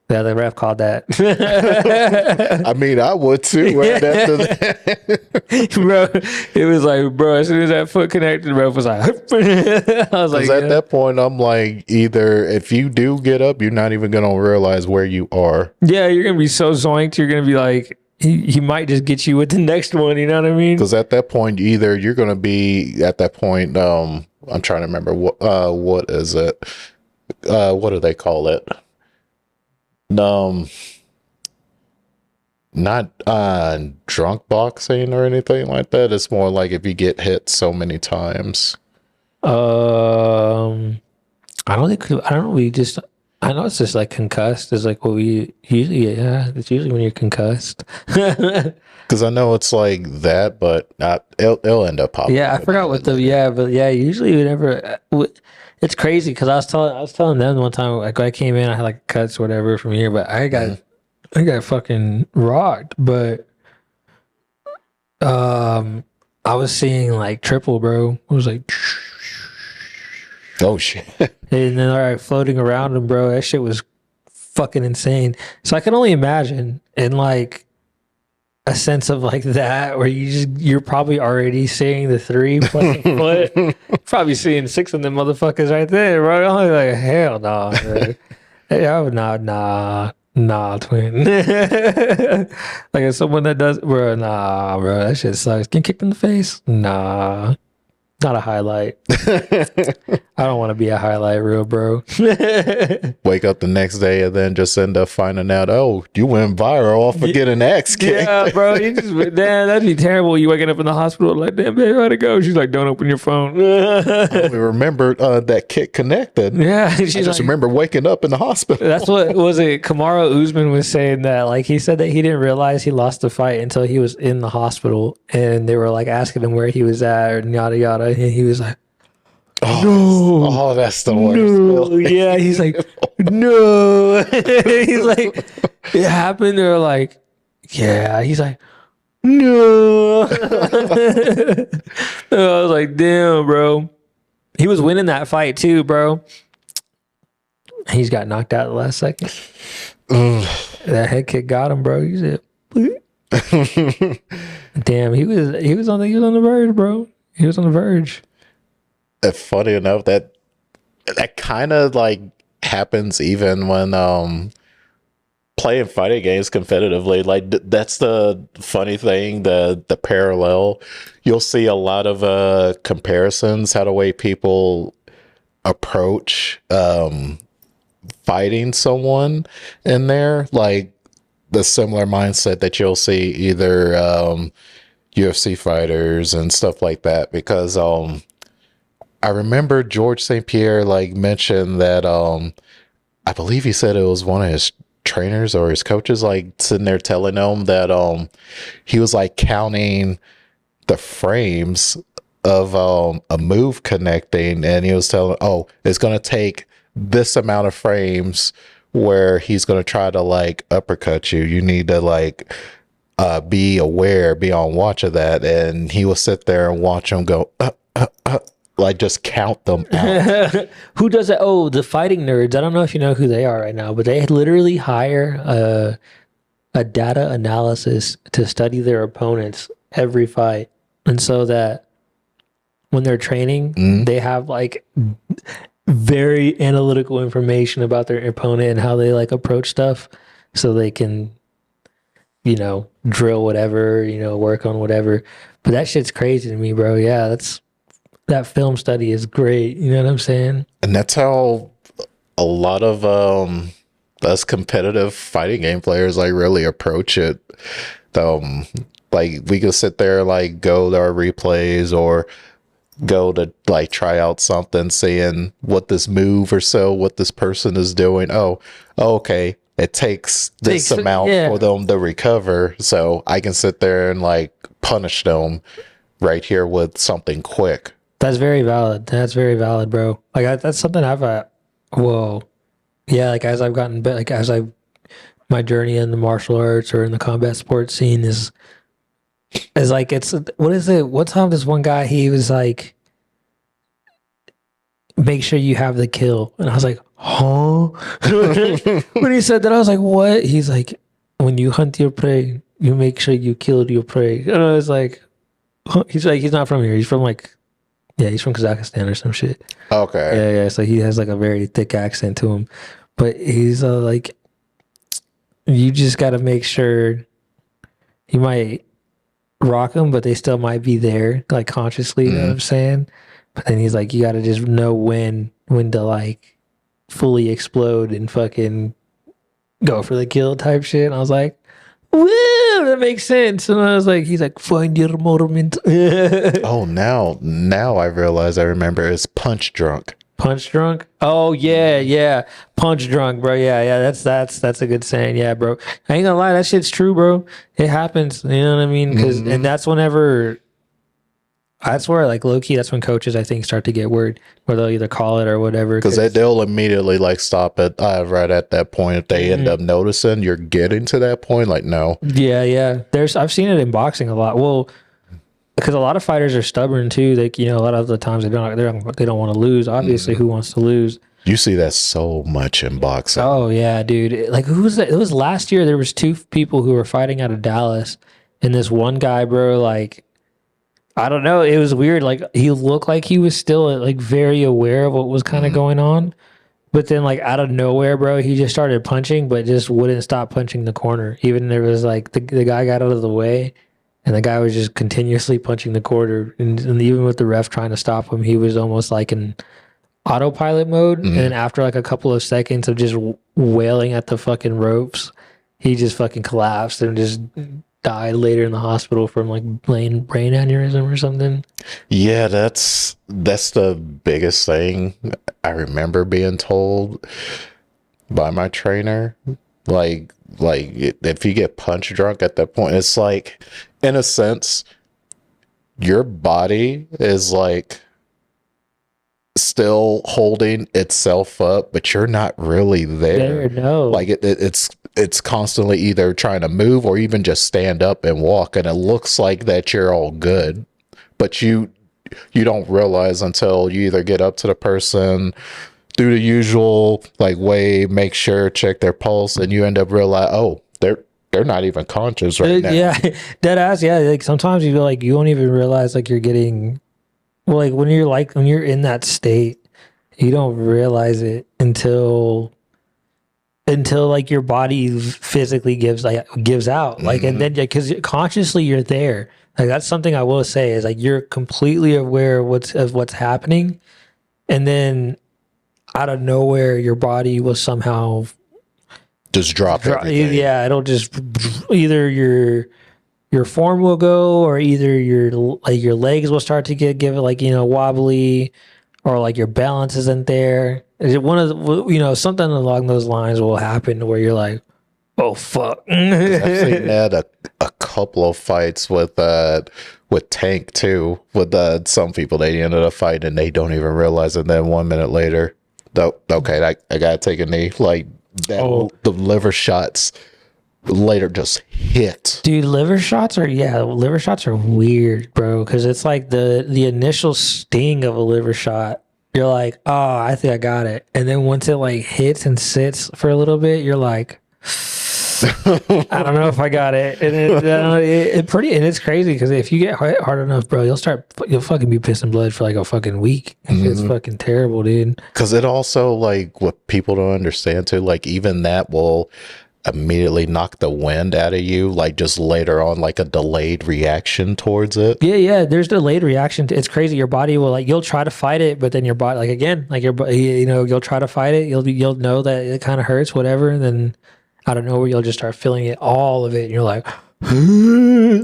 Yeah, the ref called that. I mean, I would too right after that. Bro, it was like, bro, as soon as that foot connected, the ref was like, I was like, Because at that point, I'm like, either if you do get up, you're not even going to realize where you are. yeah, you're going to be so zoinked. You're going to be like, he might just get you with the next one. You know what I mean? Because at that point, either you're going to be at that point, I'm trying to remember what is it? What do they call it? Not drunk boxing or anything like that. It's more like if you get hit so many times. I don't know. I know it's just like concussed is like what we usually, yeah, it's usually when you're concussed. Because I know it's like that, but it'll end up popping. Yeah, I forgot what but yeah, usually whenever, it's crazy because I was telling them one time, like I came in, I had like cuts or whatever from here, but I got fucking rocked, but I was seeing like triple, bro. It was like, Oh shit. and then all right, floating around him, bro. That shit was fucking insane. So I can only imagine in like a sense of like that, where you're probably already seeing the 3 plus a foot, probably seeing 6 of them motherfuckers right there, bro. I'm like, hell no, man. Hey, I would nah, twin. Like as someone that does, bro, nah, bro, that shit sucks. Getting kicked in the face, nah. Not a highlight. I don't want to be a highlight reel, bro. Wake up the next day and then just end up finding out, oh, you went viral off of getting an axe kick. Yeah, bro. Damn, that'd be terrible. You waking up in the hospital like, damn, babe, how'd it go? She's like, don't open your phone. I only remembered that kick connected. Yeah, I just remember waking up in the hospital. That's what was it. Kamaru Usman was saying that, like, he said that he didn't realize he lost the fight until he was in the hospital, and they were like asking him where he was at and yada yada, and he was like, Oh, that's the worst. no. Yeah, he's like, no. He's like, it happened. They're like, yeah. He's like, no. I was like, damn, bro. He was winning that fight too, bro. He's got knocked out the last second. That head kick got him, bro. He said, damn, he was on the verge, bro. He was on the verge. Funny enough, that kind of like happens even when playing fighting games competitively. Like that's the funny thing, the parallel. You'll see a lot of comparisons how the way people approach fighting someone in there, like the similar mindset that you'll see either UFC fighters and stuff like that, because I remember George St. Pierre like mentioned that I believe he said it was one of his trainers or his coaches like sitting there telling him that he was like counting the frames of a move connecting, and he was telling, oh, it's gonna take this amount of frames where he's gonna try to like uppercut you, you need to like be aware, be on watch of that. And he will sit there and watch him go, like just count them out. Who does that? Oh, the fighting nerds. I don't know if you know who they are right now, but they literally hire a data analysis to study their opponents every fight. And so that when they're training, they have like very analytical information about their opponent and how they like approach stuff so they can, drill whatever, work on whatever. But that shit's crazy to me, bro. Yeah, that film study is great. You know what I'm saying? And that's how a lot of us competitive fighting game players like really approach it. Like we could sit there, like go to our replays or go to like try out something, seeing what this move or so, what this person is doing. Okay. It takes this amount for them to recover. So I can sit there and like punish them right here with something quick. That's very valid. That's very valid, bro. Like that's something I've, like as I've gotten, like as my journey in the martial arts or in the combat sports scene is like, what is it? One time this one guy, he was like, make sure you have the kill. And I was like, huh? When he said that, I was like, what? He's like, when you hunt your prey, you make sure you killed your prey. And I was like, huh? He's like, he's not from here. He's from he's from Kazakhstan or some shit. Okay. Yeah. So he has like a very thick accent to him. But he's like, you just got to make sure you might rock them, but they still might be there, like consciously, you know what I'm saying? But then he's like, you got to just know when to like fully explode and fucking go for the kill type shit. And I was like, woo, that makes sense. And I was like, he's like, find your moment. Oh, now I realize I remember it's punch drunk. Punch drunk? Oh yeah. Punch drunk, bro. Yeah. That's a good saying. Yeah, bro. I ain't gonna lie, that shit's true, bro. It happens. You know what I mean? And that's where like low key, that's when coaches I think start to get worried, where they'll either call it or whatever. Because they'll immediately like stop it right at that point. If they end up noticing you're getting to that point, like no. Yeah. I've seen it in boxing a lot. Well, because a lot of fighters are stubborn too. Like, a lot of the times they don't want to lose. Obviously, who wants to lose? You see that so much in boxing. Oh yeah, dude. Like who was that? It was last year. There was two people who were fighting out of Dallas, and this one guy, bro, like I don't know. It was weird. Like he looked like he was still like very aware of what was kind of going on, but then like out of nowhere, bro, he just started punching, but just wouldn't stop punching the corner. Even there was like the guy got out of the way. And the guy was just continuously punching the corner. And even with the ref trying to stop him, he was almost like in autopilot mode. And then after like a couple of seconds of just wailing at the fucking ropes, he just fucking collapsed and just died later in the hospital from like brain aneurysm or something. Yeah, that's the biggest thing I remember being told by my trainer. Like if you get punch drunk at that point, it's like, in a sense, your body is like still holding itself up, but you're not really there. No. Like it's constantly either trying to move or even just stand up and walk, and it looks like that you're all good, but you don't realize until you either get up to the person, do the usual like way, make sure, check their pulse, and you end up realize, oh, they're not even conscious right now. Yeah, dead ass. Yeah, like sometimes you feel like you don't even realize like you're getting, well, like when you're in that state, you don't realize it until like your body physically gives out, like, and then because consciously you're there. Like that's something I will say is like you're completely aware of what's happening, and then out of nowhere your body will somehow just drop everything. Yeah, it'll just either your form will go, or either your legs will start to give it like wobbly, or like your balance isn't there. One of the, something along those lines will happen where you're like, oh fuck. I've seen that a couple of fights with Tank too. With some people, they ended up fighting and they don't even realize it. Then 1 minute later, okay, I gotta take a knee. Like Oh. the liver shots later just hit. Dude, liver shots are weird, bro. Because it's like the initial sting of a liver shot. You're like, oh, I think I got it, and then once it like hits and sits for a little bit, you're like, I don't know if I got it, and it's crazy because if you get hit hard enough, bro, you'll fucking be pissing blood for like a fucking week. It's fucking terrible, dude. Because it also, like, what people don't understand too, like, even that will immediately knock the wind out of you, like, just later on, like a delayed reaction towards it. Yeah. There's delayed reaction. It's crazy. Your body will you'll try to fight it, but then your body, like again, like you'll try to fight it. You'll know that it kind of hurts, whatever, and then out of nowhere you'll just start feeling it, all of it, and you're like, yeah,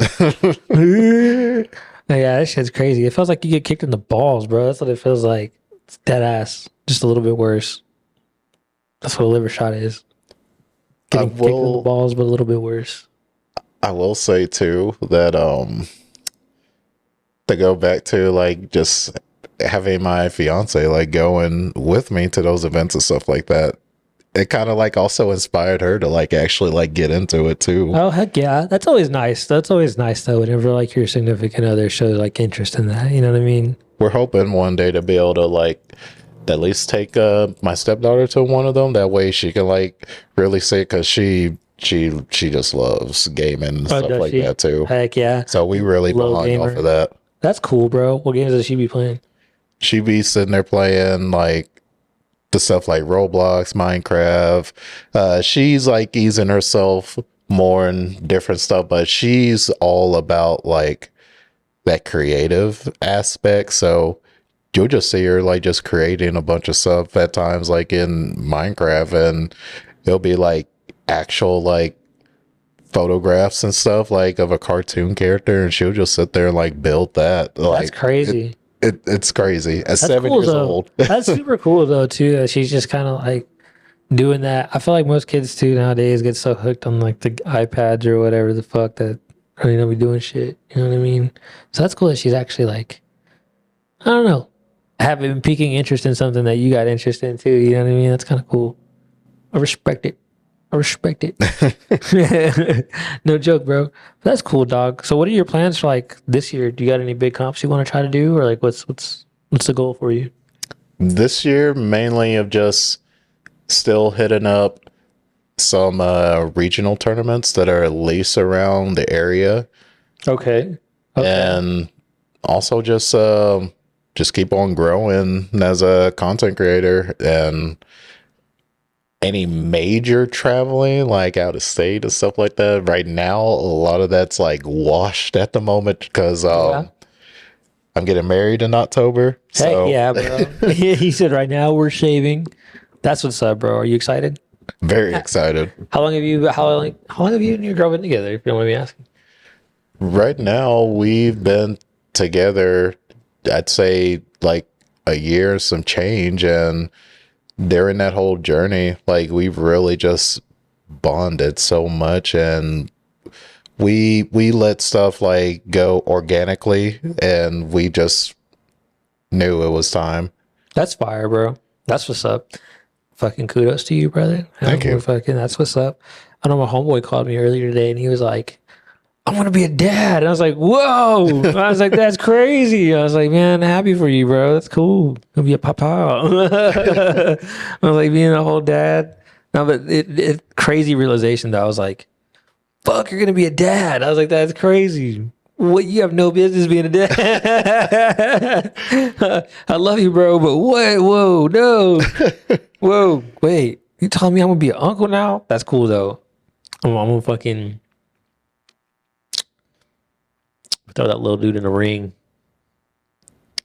that shit's crazy. It feels like you get kicked in the balls, bro. That's what it feels like. It's dead ass, just a little bit worse. That's what a liver shot is. Getting kicked in the balls, but a little bit worse. I will say too that to go back to like just having my fiance like going with me to those events and stuff like that, it kind of like also inspired her to like actually like get into it too. Oh heck yeah, that's always nice. That's always nice though. Whenever like your significant other shows like interest in that, you know what I mean? We're hoping one day to be able to like at least take my stepdaughter to one of them. That way she can like really see it, because she just loves gaming and stuff like that too. Heck yeah. So we really bond off of that. That's cool, bro. What games does she be playing? She be sitting there playing like the stuff like Roblox, Minecraft. She's like easing herself more in different stuff, but she's all about like that creative aspect. So you'll just see her like just creating a bunch of stuff at times, like in Minecraft, and it'll be like actual like photographs and stuff like of a cartoon character, and she'll just sit there and like build that. Like, that's crazy. It's crazy. At 7 cool, years though. old. That's super cool though too. That she's just kind of like doing that. I feel like most kids too nowadays get so hooked on like the iPads or whatever the fuck that be doing shit. You know what I mean? So that's cool that she's actually like, I don't know, having piquing interest in something that you got interest in too. You know what I mean? That's kind of cool. I respect it. No joke, bro. But that's cool, dog. So what are your plans for like this year? Do you got any big comps you want to try to do, or like what's the goal for you? This year, mainly of just still hitting up some regional tournaments that are at least around the area. Okay. And also just keep on growing as a content creator. And any major traveling like out of state and stuff like that, right now a lot of that's like washed at the moment, because I'm getting married in October. So. Heck yeah, bro. He said right now we're shaving. That's what's up, bro. Are you excited? Very excited. How long have you and your girl been together, if you don't mind me asking? Right now we've been together, I'd say like a year and some change, and during that whole journey, like we've really just bonded so much, and we let stuff like go organically, and we just knew it was time. That's fire, bro. That's what's up. Fucking kudos to you, brother. Thank you. Fucking, that's what's up. I know my homeboy called me earlier today, and he was like, I want to be a dad. And I was like, whoa. I was like, that's crazy. I was like, man, happy for you, bro. That's cool. You'll be a papa. I was like, being a whole dad. No, but it crazy realization that I was like, fuck, you're going to be a dad. I was like, that's crazy. What, you have no business being a dad. I love you, bro, but what? Whoa, no. Whoa, wait. You telling me I'm going to be an uncle now? That's cool, though. I'm going to fucking throw that little dude in the ring.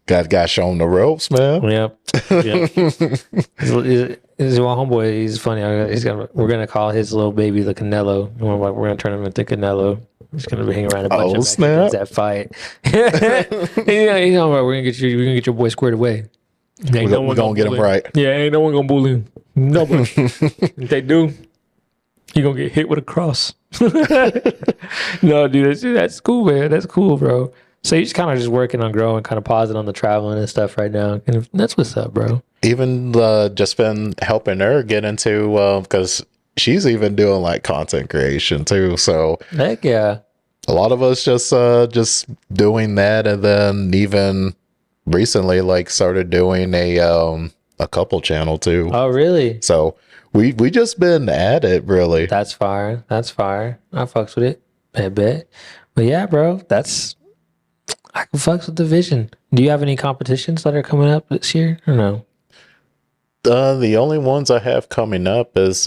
Got show him the ropes, man. Yep. He's one homeboy. He's funny. We're gonna call his little baby the Canelo. We're gonna turn him into Canelo. He's gonna be hanging around a bunch of snap. that fight. We're gonna get your boy squared away. We're gonna get him right. Yeah, ain't no one gonna bully him. Nobody. If they do, he gonna get hit with a cross. No, dude, that's cool, man. That's cool, bro. So you're just kind of just working on growing, kind of pausing on the traveling and stuff right now. And that's what's up, bro. even just been helping her get into because she's even doing like content creation too. So Heck yeah. a lot of us just doing that, and then even recently like started doing a couple channel too. Oh, really? So we just been at it really. That's fire. That's fire. I fucks with it. I bet. But yeah, bro, I can fucks with the vision. Do you have any competitions that are coming up this year or no? The only ones I have coming up is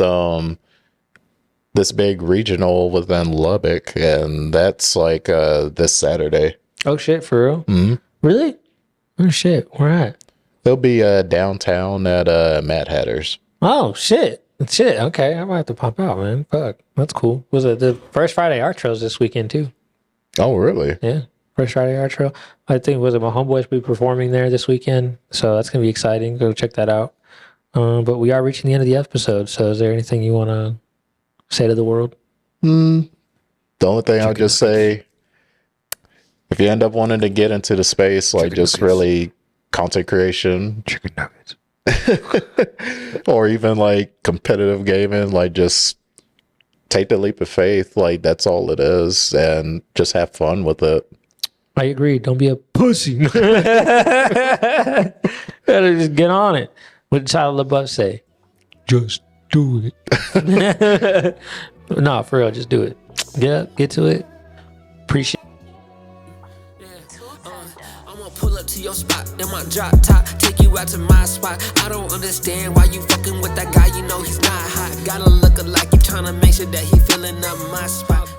this big regional within Lubbock, and that's like this Saturday. Oh shit, for real? Mm-hmm. Really? Oh shit, where at? They'll be downtown at Mad Hatter's. Oh shit. Shit, okay. I might have to pop out, man. Fuck. That's cool. Was it the first Friday art trails this weekend too? Oh, really? Yeah. First Friday art trail. I think was it my homeboys will be performing there this weekend. So that's gonna be exciting. Go check that out. But we are reaching the end of the episode. So is there anything you wanna say to the world? The only thing I'll just say, if you end up wanting to get into the space, like just really content creation, Chicken nuggets. or even like competitive gaming, like just take the leap of faith. Like that's all it is, and just have fun with it. I agree. Don't be a pussy. Better just get on it. What did Shia LaBeouf say? Just do it. No, for real, just do it. Get up, get to it. Appreciate. I'ma pull up to your spot in my drop top, take you out to my spot. I don't understand why you fucking with that guy, you know he's not hot. Gotta look alike, you tryna make sure that he filling up my spot.